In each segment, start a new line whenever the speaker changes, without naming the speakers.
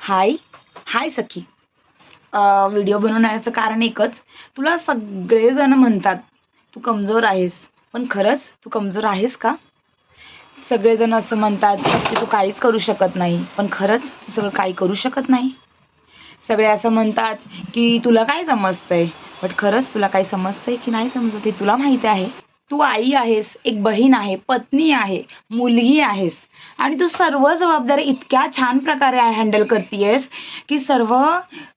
हाय हाय सखी. Video बनवण्याचं कारण एकच, तुला सगळेजण म्हणतात तू कमजोर आहेस, पण खरंच तू कमजोर आहेस का? सगळेजण असं म्हणतात की तू काहीच करू शकत नाही, पण खरंच तू सगळं काही करू शकत नाही. सगळे असं म्हणतात की तुला काय समजतंय, पण खरंच तुला काही समजतंय की नाही समजत हे तुला माहिती आहे. तू आई आहेस, एक बहीण आहे, पत्नी आहे, मुलगी आहेस आणि तू सर्व जबाबदारी इतक्या छान प्रकारे हँडल करतेयस की सर्व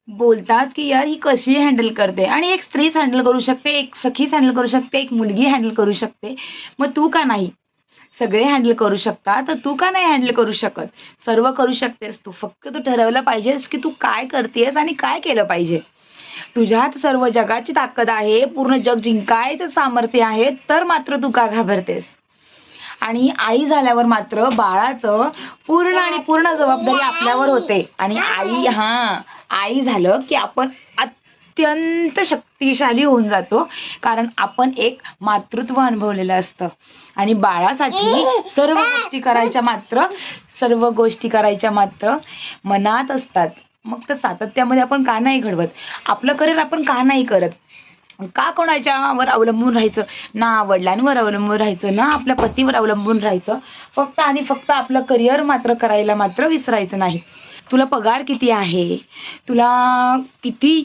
बोलतात की यार ही कशी हँडल करते. आणि एक स्त्रीच हँडल करू शकते, एक सखीच हँडल करू शकते, एक मुलगी हँडल करू शकते, मग तू का नाही? सगळे हँडल करू शकतात तर तू का नाही हँडल करू शकत? सर्व करू शकतेस तू, फक्त तू ठरवलं पाहिजेस की तू काय करतेस आणि काय केलं पाहिजे. तुझ्यात सर्व जगाची ताकद आहे, पूर्ण जग जिंकायचं सामर्थ्य आहे, तर मात्र तू का घाबरतेस? आणि आई झाल्यावर मात्र बाळाचं पूर्ण आणि पूर्ण जबाबदारी आपल्यावर होते. आणि आई झालं की आपण अत्यंत शक्तिशाली होऊन जातो, कारण आपण एक मातृत्व अनुभवलेलं असतं. आणि बाळासाठी सर्व गोष्टी करायच्या मात्र मनात असतात. मग तर सातत्यामध्ये आपण का नाही घडवत? आपलं करिअर आपण का नाही करत? का कोणाच्यावर अवलंबून राहायचं? ना वडिलांवर अवलंबून राहायचं, ना आपल्या पतीवर अवलंबून राहायचं. फक्त आणि फक्त आपलं करिअर मात्र करायला मात्र विसरायचं नाही. तुला पगार किती आहे? तुला किती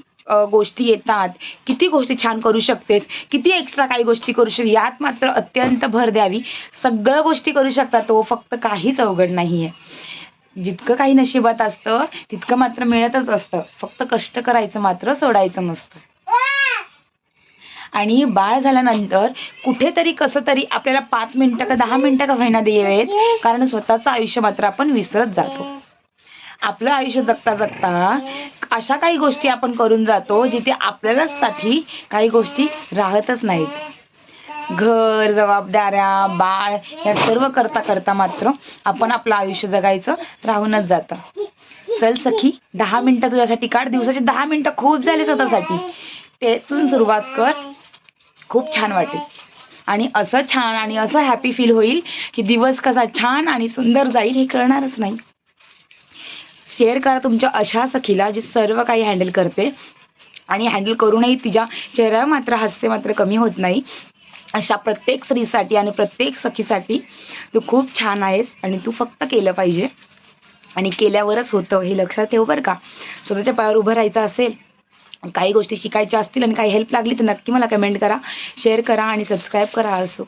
गोष्टी येतात? किती गोष्टी छान करू शकतेस? किती एक्स्ट्रा काही गोष्टी करू शकते? यात मात्र अत्यंत भर द्यावी. सगळ्या गोष्टी करू शकता तो, फक्त काहीच अवघड नाहीये. जितकं काही नशिबात असतं तितकं मात्र मिळतच असतं. फक्त कष्ट करायचं मात्र सोडायचं नसतं. आणि बाळ झाल्यानंतर कुठेतरी कसं तरी आपल्याला 5 मिनिटं का 10 मिनिटं का होईना द्यावेत, कारण स्वतःचं आयुष्य मात्र आपण विसरत जातो. आपलं आयुष्य जगता जगता अशा काही गोष्टी आपण करून जातो जिथे आपल्यालाच साठी काही गोष्टी राहतच नाहीत. घर, जबाबदाऱ्या, बाळ या सर्व करता करता मात्र आपण आपलं आयुष्य जगायचं राहूनच जातं. चल सखी, 10 मिनिटं तुझ्यासाठी काढ. दिवसाचे 10 मिनिटं खूप झाले स्वतःसाठी. तेथून सुरुवात कर, खूप छान वाटेल. आणि असं छान आणि असं हॅपी फील होईल की दिवस कसा छान आणि सुंदर जाईल हे कळणारच नाही. शेअर करा तुमच्या अशा सखीला जी सर्व काही हँडल करते आणि हँडल करूनही तिच्या चेहऱ्यावर मात्र हास्य मात्र कमी होत नाही. अशा प्रत्येक स्त्रीसाठी आणि प्रत्येक सखीसाठी तू खूप छान आहेस आणि तू फक्त केलं पाहिजे. आणि केल्यावरच होतं हे लक्षात ठेव बरं का. स्वतःच्या पायावर उभं राहायचं असेल, काही गोष्टी शिकायच्या असतील आणि काही हेल्प लागली तर नक्की मला कमेंट करा, शेअर करा आणि सबस्क्राईब करा ऑल्सो.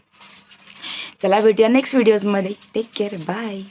चला भेटूया नेक्स्ट व्हिडिओजमध्ये. Take care, bye.